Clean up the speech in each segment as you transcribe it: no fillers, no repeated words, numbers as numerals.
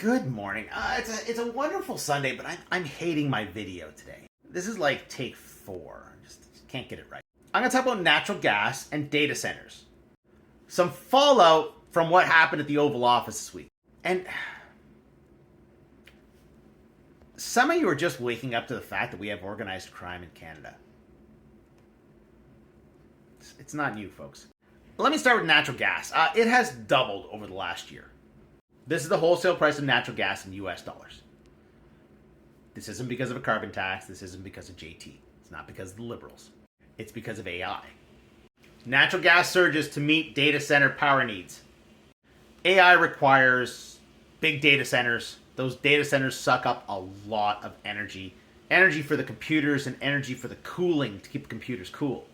Good morning. It's a wonderful Sunday, but I'm hating my video today. This is like take 4. I just can't get it right. I'm going to talk about natural gas and data centers. Some fallout from what happened at the Oval Office this week. And some of you are just waking up to the fact that we have organized crime in Canada. It's not you, folks. Let me start with natural gas. It has doubled over the last year. This is the wholesale price of natural gas in US dollars. This isn't because of a carbon tax. This isn't because of JT. It's not because of the Liberals. It's because of AI. Natural gas surges to meet data center power needs. AI requires big data centers. Those data centers suck up a lot of energy. Energy for the computers and energy for the cooling to keep the computers cool.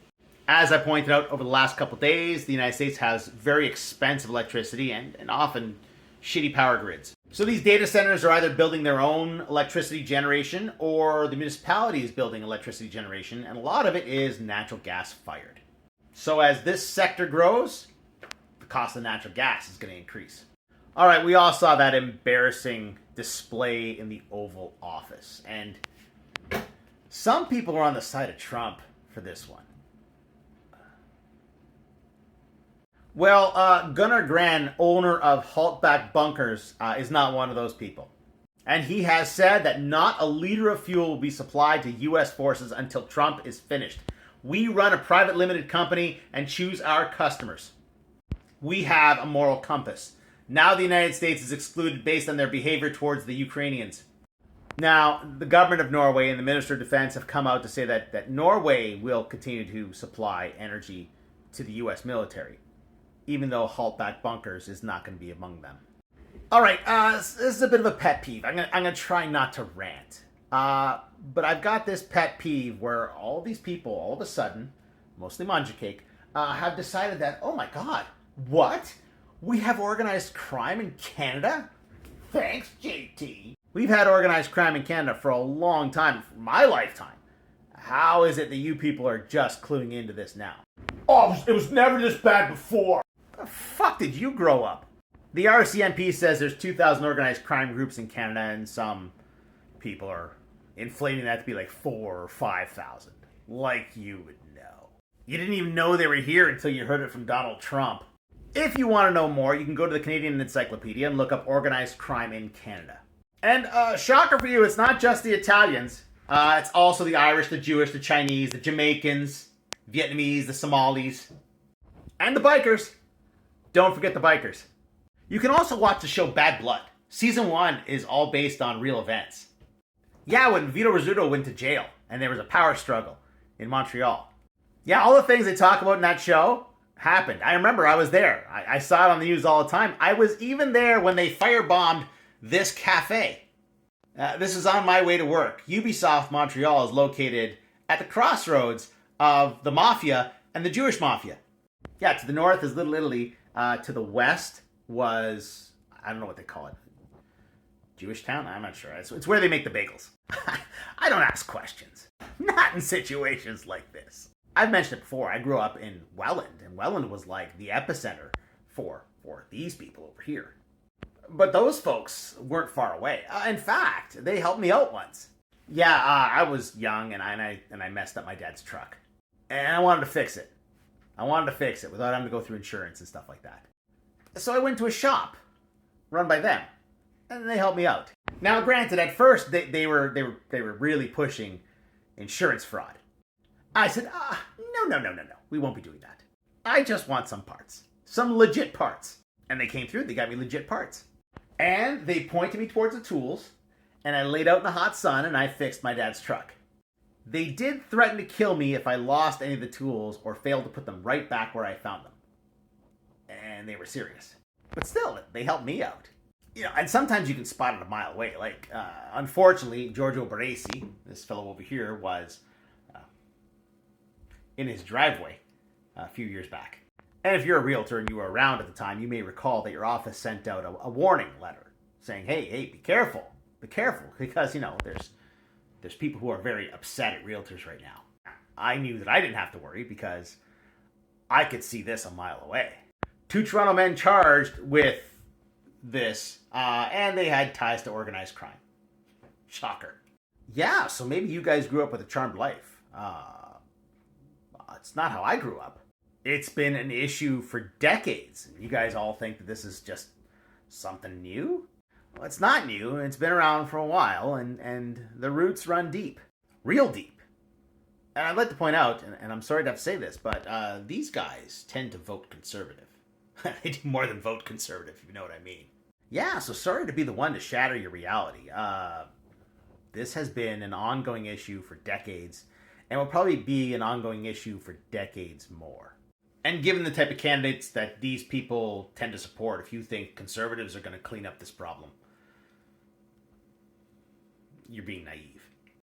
As I pointed out over the last couple of days, the United States has very expensive electricity and often shitty power grids. So these data centers are either building their own electricity generation or the municipality is building electricity generation, and a lot of it is natural gas fired. So as this sector grows, the cost of natural gas is going to increase. All right, we all saw that embarrassing display in the Oval Office, and some people are on the side of Trump for this one. Well, Gunnar Gran, owner of Haltback Bunkers, is not one of those people. And he has said that not a liter of fuel will be supplied to U.S. forces until Trump is finished. We run a private limited company and choose our customers. We have a moral compass. Now the United States is excluded based on their behavior towards the Ukrainians. Now, the government of Norway and the Minister of Defense have come out to say that Norway will continue to supply energy to the U.S. military, even though Haltback Bunkers is not going to be among them. All right, this is a bit of a pet peeve. I'm gonna try not to rant. But I've got this pet peeve where all these people, all of a sudden, mostly Manjacake, have decided that, oh my God, what? We have organized crime in Canada? Thanks, JT. We've had organized crime in Canada for a long time, for my lifetime. How is it that you people are just cluing into this now? Oh, it was never this bad before. The fuck did you grow up? The RCMP says there's 2,000 organized crime groups in Canada, and some people are inflating that to be like 4,000 or 5,000. Like you would know. You didn't even know they were here until you heard it from Donald Trump. If you want to know more, you can go to the Canadian Encyclopedia and look up organized crime in Canada. And shocker for you, it's not just the Italians. It's also the Irish, the Jewish, the Chinese, the Jamaicans, Vietnamese, the Somalis, and the bikers. Don't forget the bikers. You can also watch the show Bad Blood. Season 1 is all based on real events. Yeah, when Vito Rizzuto went to jail and there was a power struggle in Montreal. Yeah, all the things they talk about in that show happened. I remember I was there. I saw it on the news all the time. I was even there when they firebombed this cafe. This is on my way to work. Ubisoft Montreal is located at the crossroads of the Mafia and the Jewish Mafia. Yeah, to the north is Little Italy. To the west was, I don't know what they call it. Jewish town? I'm not sure. It's where they make the bagels. I don't ask questions. Not in situations like this. I've mentioned it before. I grew up in Welland, and Welland was like the epicenter for these people over here. But those folks weren't far away. In fact, they helped me out once. Yeah, I was young, and I messed up my dad's truck. And I wanted to fix it. Without having to go through insurance and stuff like that. So I went to a shop run by them, and they helped me out. Now, granted, at first they were really pushing insurance fraud. I said, no, we won't be doing that. I just want some parts, some legit parts. And they came through. They got me legit parts, and they pointed me towards the tools, and I laid out in the hot sun, and I fixed my dad's truck. They did threaten to kill me if I lost any of the tools or failed to put them right back where I found them. And they were serious. But still, they helped me out. You know, and sometimes you can spot it a mile away. Like, unfortunately, Giorgio Baresi, this fellow over here, was in his driveway a few years back. And if you're a realtor and you were around at the time, you may recall that your office sent out a warning letter saying, hey, be careful, because, you know, there's people who are very upset at realtors right now. I knew that I didn't have to worry because I could see this a mile away. 2 Toronto men charged with this, and they had ties to organized crime. Shocker. Yeah, so maybe you guys grew up with a charmed life. It's not how I grew up. It's been an issue for decades. You guys all think that this is just something new? Well, it's not new. It's been around for a while, and the roots run deep. Real deep. And I'd like to point out, and I'm sorry to have to say this, but these guys tend to vote conservative. They do more than vote conservative, if you know what I mean. Yeah, so sorry to be the one to shatter your reality. This has been an ongoing issue for decades, and will probably be an ongoing issue for decades more. And given the type of candidates that these people tend to support, if you think conservatives are going to clean up this problem, you're being naive.